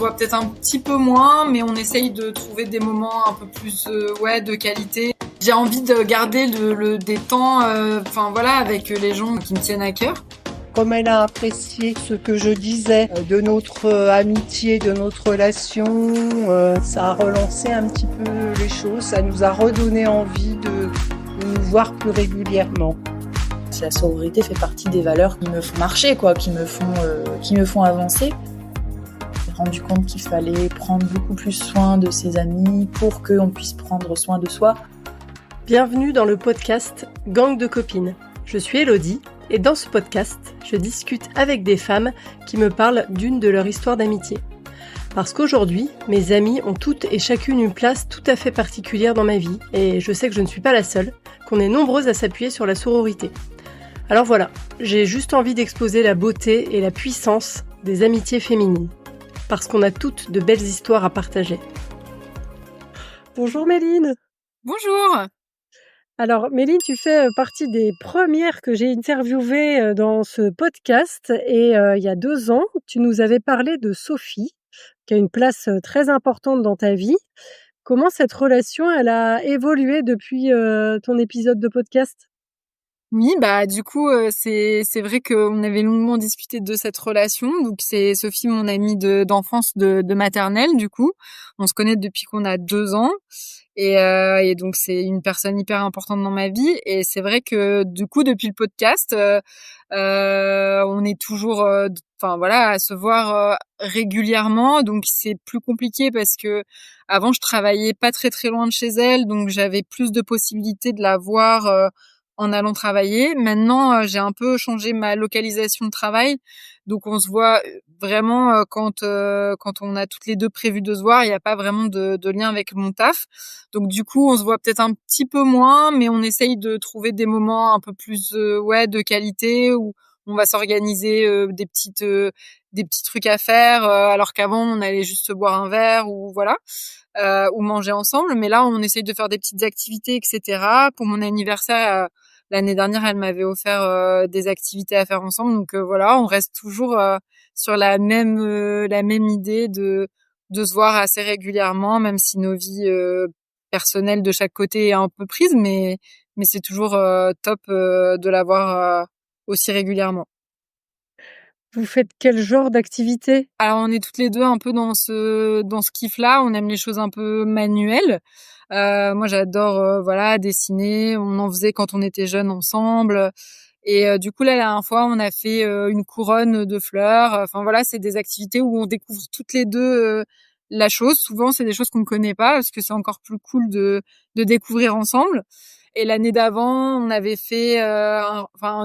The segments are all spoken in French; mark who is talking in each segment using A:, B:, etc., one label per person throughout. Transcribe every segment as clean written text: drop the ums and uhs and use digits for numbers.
A: voit peut-être un petit peu moins, mais on essaye de trouver des moments un peu plus de qualité. J'ai envie de garder des temps avec les gens qui me tiennent à cœur.
B: Comme elle a apprécié ce que je disais de notre amitié, de notre relation, ça a relancé un petit peu les choses, ça nous a redonné envie de nous voir plus régulièrement.
C: La sororité fait partie des valeurs qui me font marcher, qui me font avancer. J'ai rendu compte qu'il fallait prendre beaucoup plus soin de ses amis pour qu'on puisse prendre soin de soi.
D: Bienvenue dans le podcast Gang de copines. Je suis Elodie et dans ce podcast, je discute avec des femmes qui me parlent d'une de leurs histoires d'amitié. Parce qu'aujourd'hui, mes amies ont toutes et chacune une place tout à fait particulière dans ma vie et je sais que je ne suis pas la seule, qu'on est nombreuses à s'appuyer sur la sororité. Alors voilà, j'ai juste envie d'exposer la beauté et la puissance des amitiés féminines. Parce qu'on a toutes de belles histoires à partager. Bonjour Méline.
A: Bonjour.
D: Alors Méline, tu fais partie des premières que j'ai interviewées dans ce podcast et il y a 2 ans, tu nous avais parlé de Sophie, qui a une place très importante dans ta vie. Comment cette relation, elle a évolué depuis ton épisode de podcast ?
A: Oui, du coup, c'est vrai qu'on avait longuement discuté de cette relation. Donc c'est Sophie, mon amie d'enfance de maternelle, du coup. On se connaît depuis qu'on a 2 ans. Et donc c'est une personne hyper importante dans ma vie. Et c'est vrai que du coup, depuis le podcast, on est toujours, à se voir régulièrement. Donc c'est plus compliqué parce que avant je travaillais pas très très loin de chez elle, donc j'avais plus de possibilités de la voir en allant travailler. Maintenant, j'ai un peu changé ma localisation de travail. Donc, on se voit vraiment quand on a toutes les deux prévu de se voir. Il n'y a pas vraiment de lien avec mon taf. Donc, du coup, on se voit peut-être un petit peu moins, mais on essaye de trouver des moments un peu plus de qualité où on va s'organiser des petits trucs à faire, alors qu'avant, on allait juste se boire un verre ou voilà. Ou manger ensemble. Mais là, on essaye de faire des petites activités, etc. Pour mon anniversaire, l'année dernière, elle m'avait offert des activités à faire ensemble. Donc voilà, on reste toujours sur la même idée de se voir assez régulièrement, même si nos vies personnelles de chaque côté est un peu prise, mais c'est toujours top de la voir aussi régulièrement.
D: Vous faites quel genre d'activité ?
A: Alors on est toutes les deux un peu dans ce kiff-là. On aime les choses un peu manuelles. Moi j'adore dessiner. On en faisait quand on était jeunes ensemble. Et du coup là la dernière fois on a fait une couronne de fleurs. Enfin voilà, c'est des activités où on découvre toutes les deux la chose. Souvent c'est des choses qu'on ne connaît pas parce que c'est encore plus cool de découvrir ensemble. Et l'année d'avant, on avait fait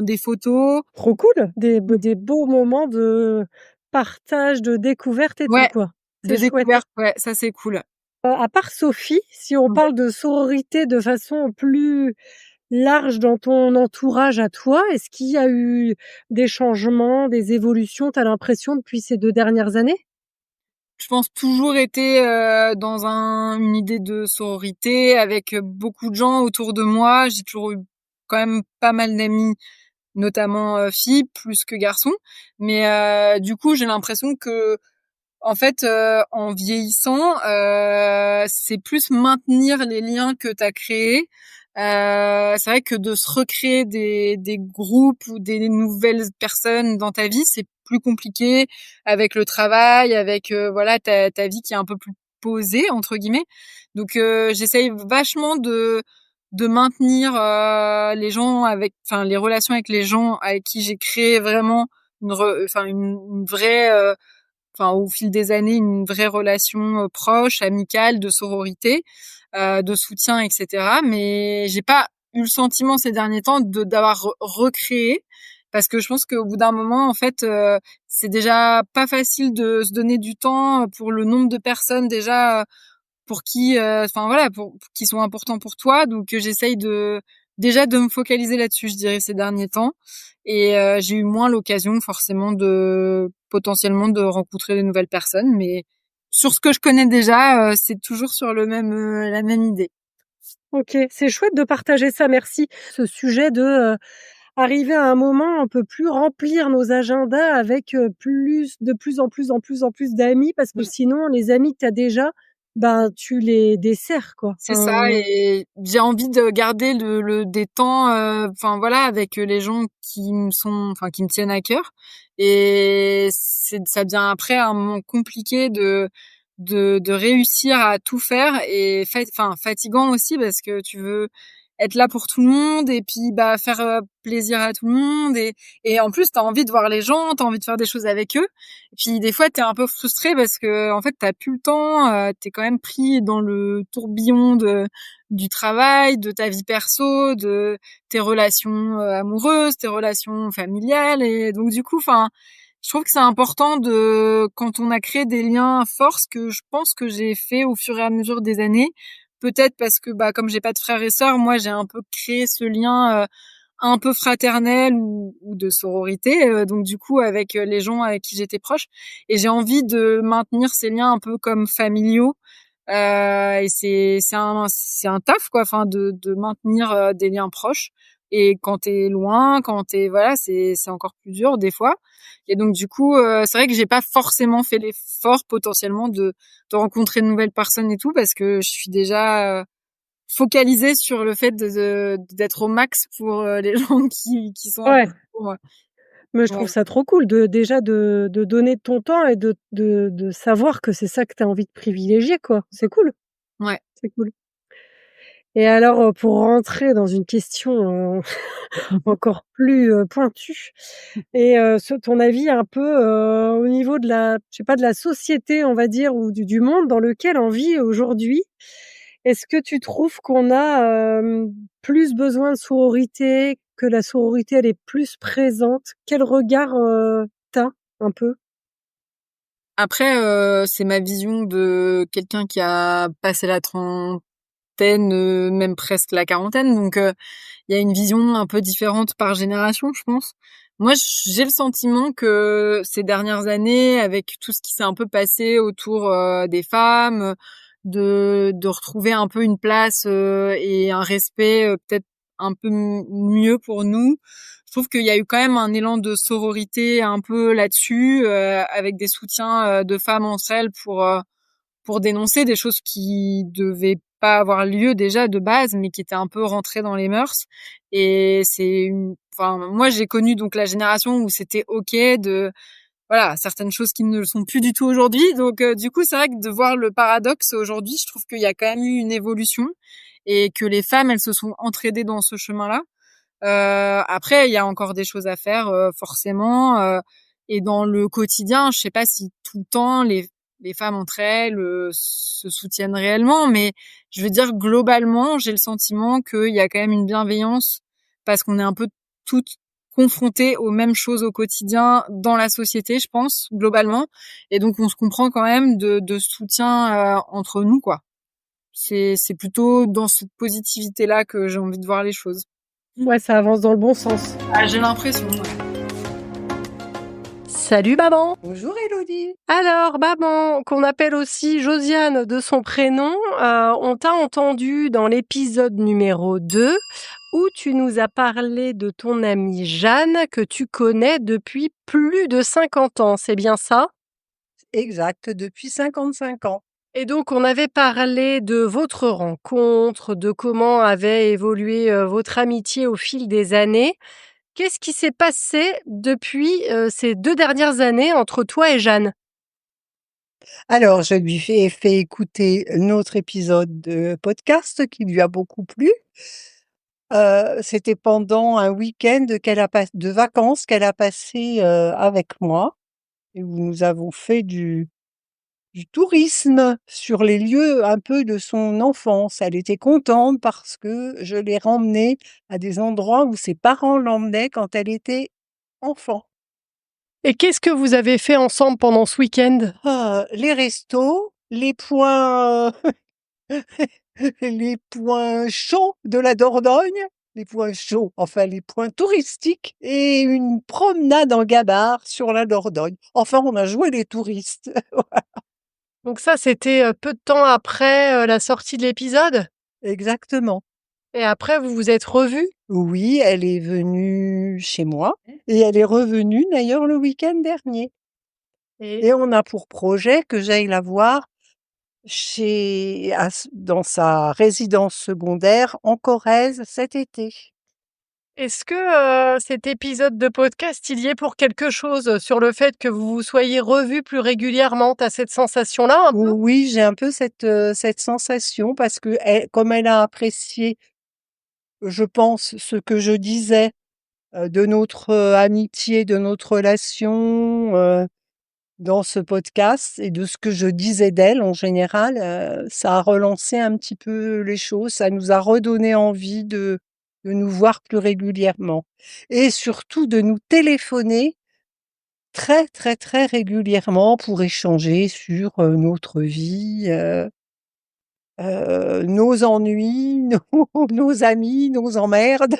A: des photos.
D: Trop cool, des beaux moments de partage, de découverte et tout,
A: Ouais,
D: quoi.
A: de
D: C'est chouette.
A: découverte, ouais, ça c'est cool.
D: À part Sophie, si on parle de sororité de façon plus large dans ton entourage à toi, est-ce qu'il y a eu des changements, des évolutions, tu as l'impression, depuis ces 2 dernières années ?
A: Je pense toujours été dans une idée de sororité avec beaucoup de gens autour de moi. J'ai toujours eu quand même pas mal d'amis, notamment filles plus que garçons. Mais du coup, j'ai l'impression que en fait, en vieillissant, c'est plus maintenir les liens que t'as créés. C'est vrai que de se recréer des groupes ou des nouvelles personnes dans ta vie, c'est plus compliqué avec le travail, avec ta vie qui est un peu plus posée entre guillemets. Donc j'essaye vachement de maintenir les relations avec les gens avec qui j'ai créé vraiment une vraie au fil des années, une vraie relation proche, amicale, de sororité, de soutien, etc. Mais j'ai pas eu le sentiment ces derniers temps d'avoir recréé, parce que je pense qu'au bout d'un moment, en fait, c'est déjà pas facile de se donner du temps pour le nombre de personnes déjà pour qui, pour qui sont importants pour toi. Donc j'essaye déjà de me focaliser là-dessus, je dirais, ces derniers temps. Et j'ai eu moins l'occasion forcément potentiellement de rencontrer de nouvelles personnes, mais sur ce que je connais déjà, c'est toujours sur la même idée.
D: OK, c'est chouette de partager ça, merci. Ce sujet de arriver à un moment, on peut plus remplir nos agendas avec de plus en plus d'amis parce que
A: Mmh.
D: sinon, les amis que tu as déjà, ben, tu les desserres, quoi.
A: C'est ça, et j'ai envie de garder des temps, enfin voilà, avec les gens qui me tiennent à cœur. Et ça devient après un moment compliqué de réussir à tout faire, et enfin fatigant aussi parce que tu veux être là pour tout le monde et puis bah faire plaisir à tout le monde, et en plus t'as envie de voir les gens, t'as envie de faire des choses avec eux, et puis des fois t'es un peu frustré parce que en fait t'as plus le temps, t'es quand même pris dans le tourbillon du travail, de ta vie perso, de tes relations amoureuses, tes relations familiales, et donc du coup enfin je trouve que c'est important quand on a créé des liens forts, ce que je pense que j'ai fait au fur et à mesure des années. Peut-être parce que, bah, comme j'ai pas de frères et sœurs, moi, j'ai un peu créé ce lien, un peu fraternel ou de sororité, donc du coup, avec les gens avec qui j'étais proche. Et j'ai envie de maintenir ces liens un peu comme familiaux. Et c'est un taf, quoi, enfin, de maintenir des liens proches. Et quand t'es loin, voilà, c'est encore plus dur des fois. Et donc du coup, c'est vrai que j'ai pas forcément fait l'effort potentiellement de rencontrer de nouvelles personnes et tout, parce que je suis déjà focalisée sur le fait d'être au max pour les gens qui sont
D: Ouais,
A: importants pour moi.
D: mais je trouve
A: Ouais,
D: ça trop cool de donner de ton temps et de savoir que c'est ça que tu as envie de privilégier, quoi. C'est cool,
A: ouais.
D: c'est cool. Et alors, pour rentrer dans une question, encore plus, pointue et sur ton avis un peu, au niveau de la je sais pas, de la société, on va dire, ou du monde dans lequel on vit aujourd'hui. Est-ce que tu trouves qu'on a, plus besoin de sororité, que la sororité, elle est plus présente? Quel regard, tu as un peu?
A: Après, c'est ma vision de quelqu'un qui a passé la trentaine, même presque la quarantaine, donc il y a une vision un peu différente par génération, je pense. Moi, j'ai le sentiment que ces dernières années, avec tout ce qui s'est un peu passé autour des femmes, de retrouver un peu une place et un respect peut-être un peu mieux pour nous. Je trouve qu'il y a eu quand même un élan de sororité un peu là-dessus, avec des soutiens de femmes entre elles pour dénoncer des choses qui devaient pas avoir lieu déjà de base, mais qui étaient un peu rentrées dans les mœurs. Et enfin, moi, j'ai connu donc la génération où c'était ok voilà, certaines choses qui ne le sont plus du tout aujourd'hui. Donc, du coup, c'est vrai que de voir le paradoxe aujourd'hui, je trouve qu'il y a quand même eu une évolution et que les femmes, elles se sont entraidées dans ce chemin-là. Après, il y a encore des choses à faire, forcément. Et dans le quotidien, je sais pas si tout le temps les femmes entre elles se soutiennent réellement, mais je veux dire globalement, j'ai le sentiment qu'il y a quand même une bienveillance parce qu'on est un peu toutes confrontées aux mêmes choses au quotidien dans la société, je pense globalement, et donc on se comprend quand même de soutien entre nous, quoi. C'est plutôt dans cette positivité-là que j'ai envie de voir les choses.
D: Ouais, ça avance dans le bon sens.
A: Ah, j'ai l'impression, ouais.
D: Salut maman!
B: Bonjour Elodie.
D: Alors maman, qu'on appelle aussi Josiane de son prénom, on t'a entendu dans l'épisode numéro 2 où tu nous as parlé de ton amie Jeanne que tu connais depuis plus de 50 ans, c'est bien ça?
B: Exact, depuis 55 ans.
D: Et donc on avait parlé de votre rencontre, de comment avait évolué, votre amitié au fil des années. Qu'est-ce qui s'est passé depuis, ces 2 dernières années entre toi et Jeanne?
B: Alors, je lui ai fait écouter notre épisode de podcast qui lui a beaucoup plu. C'était pendant un week-end de vacances qu'elle a passé, avec moi et où nous avons fait du tourisme sur les lieux un peu de son enfance. Elle était contente parce que je l'ai remmenée à des endroits où ses parents l'emmenaient quand elle était enfant.
D: Et qu'est-ce que vous avez fait ensemble pendant ce week-end?
B: Les restos, les points, les points chauds de la Dordogne, les points chauds, enfin les points touristiques et une promenade en gabar sur la Dordogne. Enfin, on a joué les touristes.
D: Donc ça, c'était, peu de temps après, la sortie de l'épisode?
B: Exactement.
D: Et après vous vous êtes revus?
B: Oui, elle est venue chez moi et elle est revenue d'ailleurs le week-end dernier.
D: Et
B: Et on a pour projet que j'aille la voir dans sa résidence secondaire en Corrèze cet été.
D: est-ce que cet épisode de podcast, il y est pour quelque chose sur le fait que vous vous soyez revus plus régulièrement? Tu as cette sensation-là un peu?
B: Oui, j'ai un peu cette sensation parce que comme elle a apprécié, je pense, ce que je disais de notre amitié, de notre relation dans ce podcast et de ce que je disais d'elle en général, ça a relancé un petit peu les choses, ça nous a redonné envie de nous voir plus régulièrement et surtout de nous téléphoner très, très, très régulièrement pour échanger sur notre vie, nos ennuis, nos amis, nos emmerdes.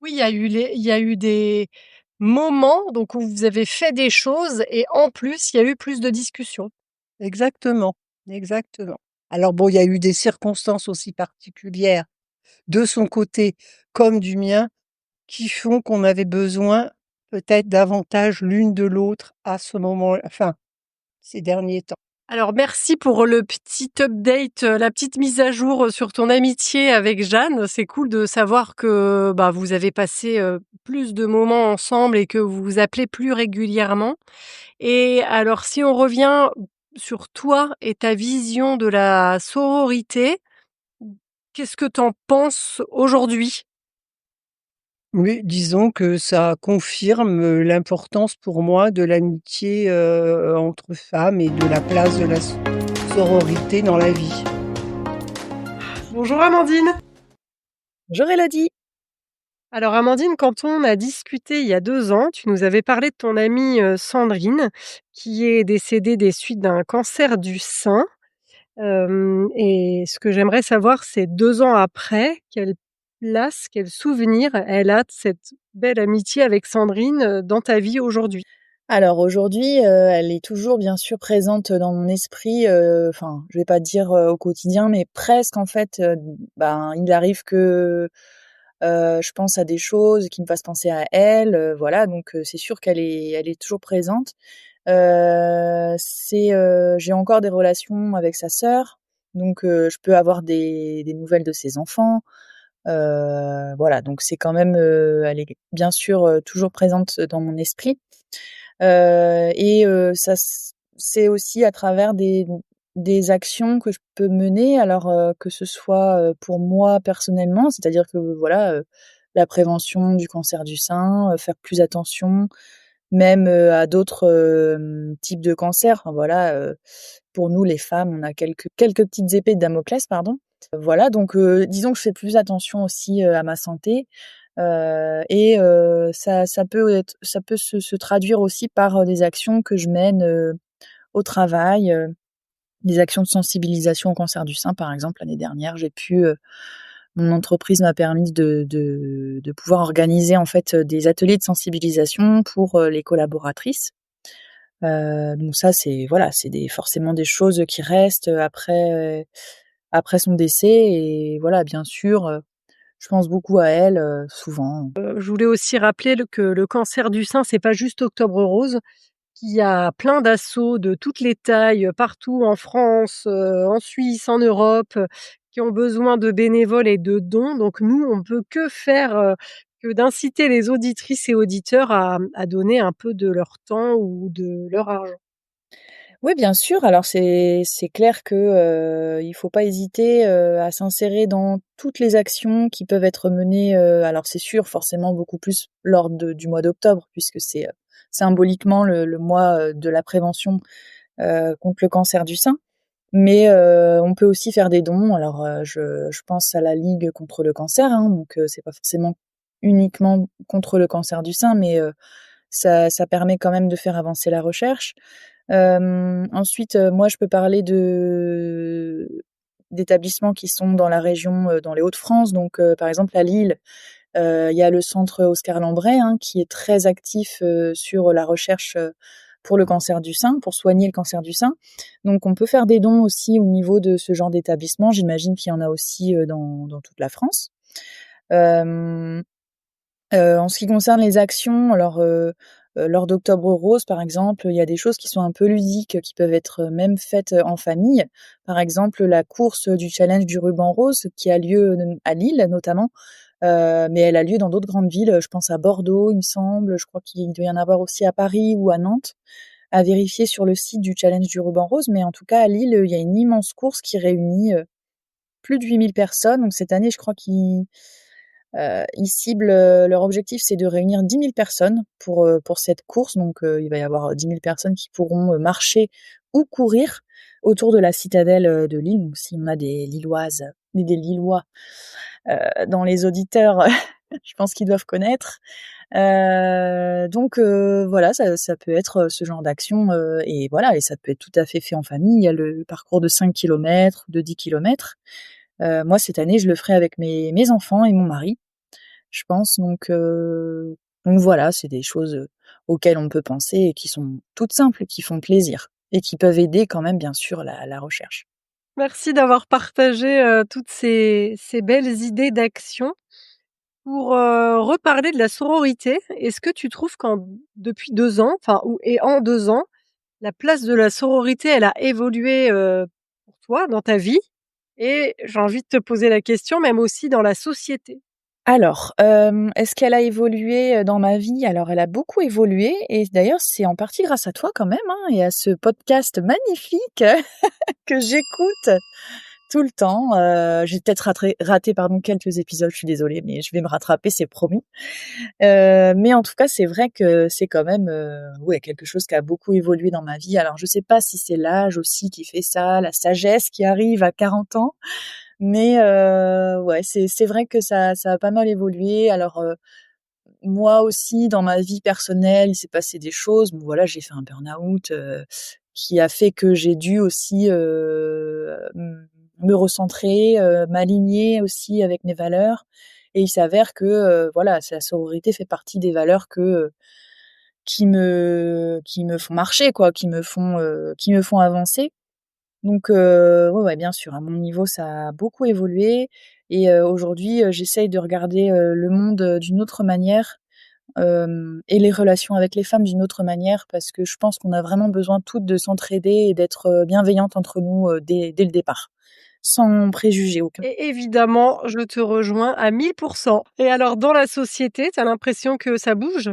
D: Oui, il y a eu des moments donc où vous avez fait des choses et en plus, il y a eu plus de discussions.
B: Exactement, exactement. Alors bon, il y a eu des circonstances aussi particulières de son côté comme du mien, qui font qu'on avait besoin peut-être davantage l'une de l'autre à ce moment, enfin, ces derniers temps.
D: Alors merci pour le petit update, la petite mise à jour sur ton amitié avec Jeanne. C'est cool de savoir que, bah, vous avez passé, plus de moments ensemble et que vous vous appelez plus régulièrement. Et alors si on revient sur toi et ta vision de la sororité, qu'est-ce que tu en penses aujourd'hui?
B: Oui, disons que ça confirme l'importance pour moi de l'amitié entre femmes et de la place de la sororité dans la vie.
D: Bonjour Amandine.
C: Bonjour Elodie.
D: Alors Amandine, quand on a discuté il y a 2 ans, tu nous avais parlé de ton amie, Sandrine, qui est décédée des suites d'un cancer du sein. Et ce que j'aimerais savoir, c'est 2 ans après, quelle place, quel souvenir elle a de cette belle amitié avec Sandrine, dans ta vie aujourd'hui?
C: Alors aujourd'hui, elle est toujours bien sûr présente dans mon esprit, enfin, je vais pas dire, au quotidien, mais presque en fait, ben, il arrive que, je pense à des choses qui me fassent penser à elle, voilà, donc c'est sûr elle est toujours présente. J'ai encore des relations avec sa sœur, donc je peux avoir des nouvelles de ses enfants. Voilà, donc c'est quand même, elle est bien sûr, toujours présente dans mon esprit. Ça c'est aussi à travers des actions que je peux mener, alors, que ce soit, pour moi personnellement, c'est-à-dire que voilà, la prévention du cancer du sein, faire plus attention, même, à d'autres, types de cancers. Enfin voilà, pour nous les femmes, on a quelques petites épées de Damoclès, pardon. Voilà, donc disons que je fais plus attention aussi, à ma santé, ça peut se traduire aussi par, des actions que je mène, au travail, des actions de sensibilisation au cancer du sein, par exemple. L'année dernière, mon entreprise m'a permis de pouvoir organiser, en fait, des ateliers de sensibilisation pour, les collaboratrices. Donc ça, c'est voilà, c'est forcément des choses qui restent, après son décès et voilà, bien sûr, je pense beaucoup à elle, souvent.
D: Je voulais aussi rappeler que le cancer du sein, c'est pas juste Octobre rose, qu'il y a plein d'assauts de toutes les tailles, partout en France, en Suisse, en Europe, qui ont besoin de bénévoles et de dons. Donc nous, on peut que faire, que d'inciter les auditrices et auditeurs à donner un peu de leur temps ou de leur argent.
C: Oui, bien sûr. Alors c'est clair que, il faut pas hésiter, à s'insérer dans toutes les actions qui peuvent être menées, alors c'est sûr, forcément beaucoup plus lors du mois d'octobre puisque c'est, symboliquement le mois, de la prévention, contre le cancer du sein. Mais, on peut aussi faire des dons. Alors, je pense à la Ligue contre le cancer, hein, donc, c'est pas forcément uniquement contre le cancer du sein, mais, ça permet quand même de faire avancer la recherche. Ensuite, moi, je peux parler d'établissements qui sont dans la région, dans les Hauts-de-France. Donc, par exemple, à Lille, il y a le centre Oscar Lambret, hein, qui est très actif, sur la recherche, pour le cancer du sein, pour soigner le cancer du sein. Donc on peut faire des dons aussi au niveau de ce genre d'établissement. J'imagine qu'il y en a aussi, dans toute la France. Hem, En ce qui concerne les actions, alors, lors d'Octobre Rose, par exemple, il y a des choses qui sont un peu ludiques, qui peuvent être même faites, en famille. Par exemple, la course du challenge du ruban rose qui a lieu à Lille notamment, mais elle a lieu dans d'autres grandes villes, je pense à Bordeaux, il me semble, je crois qu'il doit y en avoir aussi à Paris ou à Nantes, à vérifier sur le site du challenge du ruban rose. Mais en tout cas, à Lille, il y a une immense course qui réunit, plus de 8 000 personnes. Donc cette année, je crois qu'ils ciblent, leur objectif, c'est de réunir 10 000 personnes pour cette course. Donc il va y avoir 10 000 personnes qui pourront marcher ou courir autour de la citadelle de Lille. Donc si on a des Lilloises et des Lillois dans les auditeurs, je pense qu'ils doivent connaître. Donc voilà, ça peut être ce genre d'action, et voilà, et ça peut être tout à fait fait en famille. Il y a le parcours de 5 kilomètres, de 10 kilomètres. Moi, cette année, je le ferai avec mes enfants et mon mari, je pense. Donc voilà, c'est des choses auxquelles on peut penser et qui sont toutes simples et qui font plaisir et qui peuvent aider quand même, bien sûr, la recherche.
D: Merci d'avoir partagé, toutes ces belles idées d'action. Pour, reparler de la sororité, est-ce que tu trouves depuis 2 ans, enfin en 2 ans, la place de la sororité, elle a évolué, pour toi dans ta vie? Et j'ai envie de te poser la question, même aussi dans la société.
C: Alors, est-ce qu'elle a évolué, dans ma vie? Alors, elle a beaucoup évolué et d'ailleurs, c'est en partie grâce à toi quand même, hein, et à ce podcast magnifique que j'écoute tout le temps. J'ai peut-être raté pardon, quelques épisodes, je suis désolée, mais je vais me rattraper, c'est promis. Mais en tout cas, c'est vrai que c'est quand même, ouais, quelque chose qui a beaucoup évolué dans ma vie. Alors je sais pas si c'est l'âge aussi qui fait ça, la sagesse qui arrive à 40 ans, mais ouais, c'est vrai que ça a pas mal évolué. Alors, moi aussi, dans ma vie personnelle, il s'est passé des choses. Bon voilà, j'ai fait un burn-out, qui a fait que j'ai dû aussi, me recentrer, m'aligner aussi avec mes valeurs. Et il s'avère que, voilà, la sororité fait partie des valeurs qui me font marcher quoi, qui me font avancer. Donc ouais, ouais, bien sûr, à mon niveau, ça a beaucoup évolué et aujourd'hui, j'essaye de regarder, le monde, d'une autre manière, et les relations avec les femmes d'une autre manière parce que je pense qu'on a vraiment besoin toutes de s'entraider et d'être, bienveillantes entre nous, dès le départ, sans préjugés aucun.
D: Et évidemment, je te rejoins à 1000%. Et alors dans la société, tu as l'impression que ça bouge?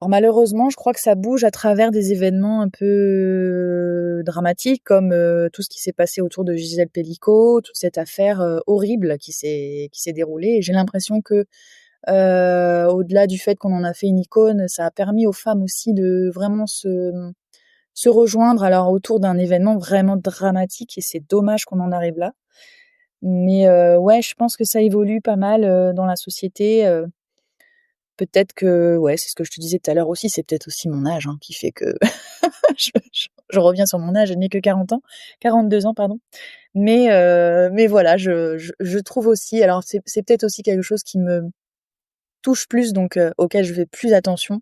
C: Alors malheureusement, je crois que ça bouge à travers des événements un peu dramatiques comme, tout ce qui s'est passé autour de Gisèle Pelicot, toute cette affaire, horrible qui s'est déroulée et j'ai l'impression que, au-delà du fait qu'on en a fait une icône, ça a permis aux femmes aussi de vraiment se rejoindre alors autour d'un événement vraiment dramatique et c'est dommage qu'on en arrive là. Mais, ouais, je pense que ça évolue pas mal, dans la société, peut-être que ouais, c'est ce que je te disais tout à l'heure aussi, c'est peut-être aussi mon âge, hein, qui fait que je reviens sur mon âge, je n'ai que 40 ans, 42 ans pardon. Mais voilà, je trouve aussi alors c'est peut-être aussi quelque chose qui me touche plus donc auquel je fais plus attention.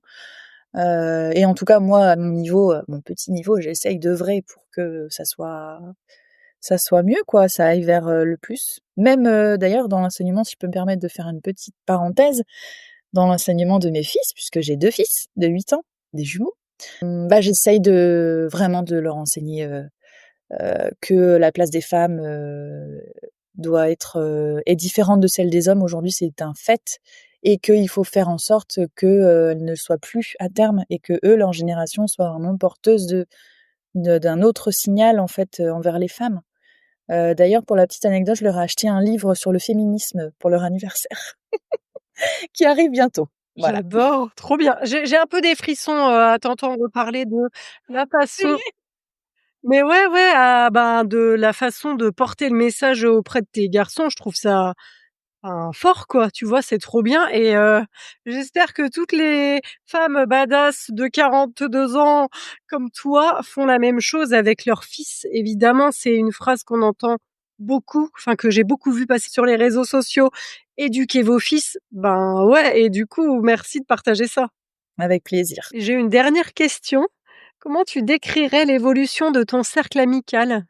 C: Et en tout cas moi à mon niveau, mon petit niveau, j'essaye d'œuvrer pour que ça soit mieux quoi, ça aille vers, le plus. Même, d'ailleurs dans l'enseignement, si je peux me permettre de faire une petite parenthèse, dans l'enseignement de mes fils, puisque j'ai 2 fils de 8 ans, des jumeaux, bah, j'essaye vraiment de leur enseigner, que la place des femmes, est différente de celle des hommes. Aujourd'hui, c'est un fait et qu'il faut faire en sorte que, elle ne le soit plus à terme et que eux, leur génération, soit vraiment porteuse d'un autre signal, en fait, envers les femmes. D'ailleurs, pour la petite anecdote, je leur ai acheté un livre sur le féminisme pour leur anniversaire qui arrive bientôt. Voilà.
D: J'adore, trop bien. J'ai un peu des frissons, à t'entendre parler de la façon. Mais ouais, ouais, de la façon de porter le message auprès de tes garçons, je trouve ça, enfin, fort quoi, tu vois? C'est trop bien et j'espère que toutes les femmes badass de 42 ans comme toi font la même chose avec leurs fils. Évidemment, c'est une phrase qu'on entend beaucoup, enfin que j'ai beaucoup vu passer sur les réseaux sociaux: «Éduquez vos fils». Ben ouais et du coup, merci de partager ça.
C: Avec plaisir.
D: J'ai une dernière question. Comment tu décrirais l'évolution de ton cercle amical?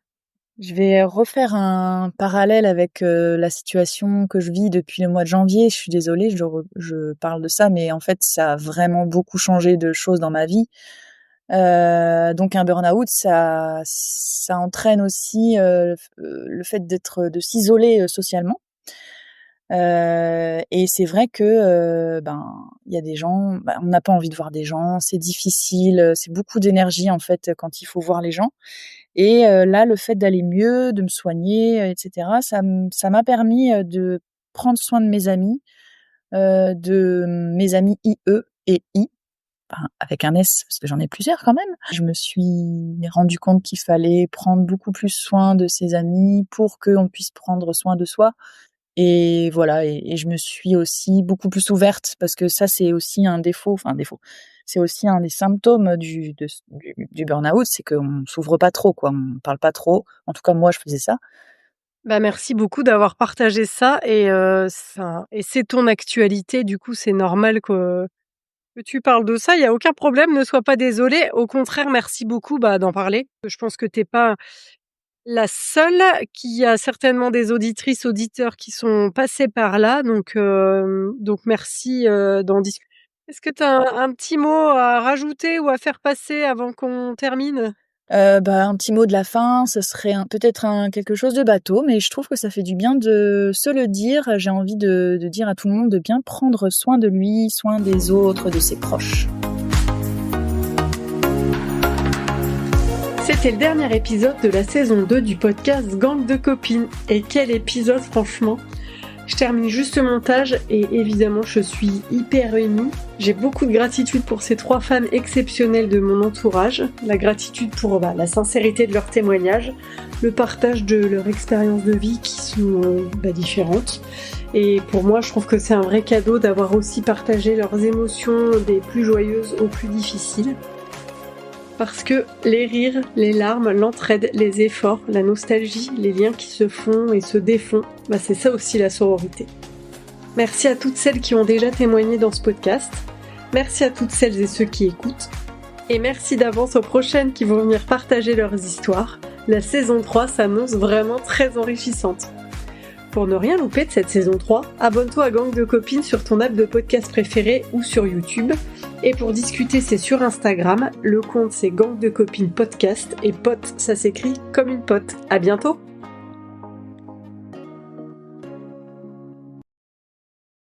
C: Je vais refaire un parallèle avec la situation que je vis depuis le mois de janvier. Je suis désolée, je parle de ça, mais en fait, ça a vraiment beaucoup changé de choses dans ma vie. Donc un burn-out, ça entraîne aussi le fait de s'isoler socialement. Et c'est vrai que il y a des gens, on n'a pas envie de voir des gens, c'est difficile, c'est beaucoup d'énergie en fait quand il faut voir les gens. Et là, le fait d'aller mieux, de me soigner, etc., ça m'a permis de prendre soin de mes amis IE et I, enfin, avec un S, parce que j'en ai plusieurs quand même. Je me suis rendu compte qu'il fallait prendre beaucoup plus soin de ses amis pour qu'on puisse prendre soin de soi. Et voilà, et je me suis aussi beaucoup plus ouverte, parce que ça, c'est aussi un défaut, c'est aussi un des symptômes du burn-out, c'est qu'on s'ouvre pas trop, quoi, on parle pas trop. En tout cas, moi, je faisais ça.
D: Merci beaucoup d'avoir partagé ça et c'est ton actualité, du coup, c'est normal que tu parles de ça. Il y a aucun problème, ne sois pas désolée. Au contraire, merci beaucoup, d'en parler. Je pense que t'es pas la seule, qu'il y a certainement des auditrices, auditeurs qui sont passés par là, donc merci, d'en discuter. Est-ce que tu as un petit mot à rajouter ou à faire passer avant qu'on termine?
C: Un petit mot de la fin, ce serait peut-être quelque chose de bateau, mais je trouve que ça fait du bien de se le dire. J'ai envie de dire à tout le monde de bien prendre soin de lui, soin des autres, de ses proches.
D: C'était le dernier épisode de la saison 2 du podcast Gang de copines. Et quel épisode, franchement! Je termine juste le montage et évidemment je suis hyper émue. J'ai beaucoup de gratitude pour ces 3 femmes exceptionnelles de mon entourage. La gratitude pour la sincérité de leurs témoignages, le partage de leur expérience de vie qui sont différentes. Et pour moi, je trouve que c'est un vrai cadeau d'avoir aussi partagé leurs émotions des plus joyeuses aux plus difficiles. Parce que les rires, les larmes, l'entraide, les efforts, la nostalgie, les liens qui se font et se défont, c'est ça aussi la sororité. Merci à toutes celles qui ont déjà témoigné dans ce podcast. Merci à toutes celles et ceux qui écoutent. Et merci d'avance aux prochaines qui vont venir partager leurs histoires. La saison 3 s'annonce vraiment très enrichissante. Pour ne rien louper de cette saison 3, abonne-toi à Gang de Copines sur ton app de podcast préféré ou sur YouTube. Et pour discuter, c'est sur Instagram. Le compte, c'est Gang de Copines Podcast. Et pote, ça s'écrit comme une pote. À bientôt!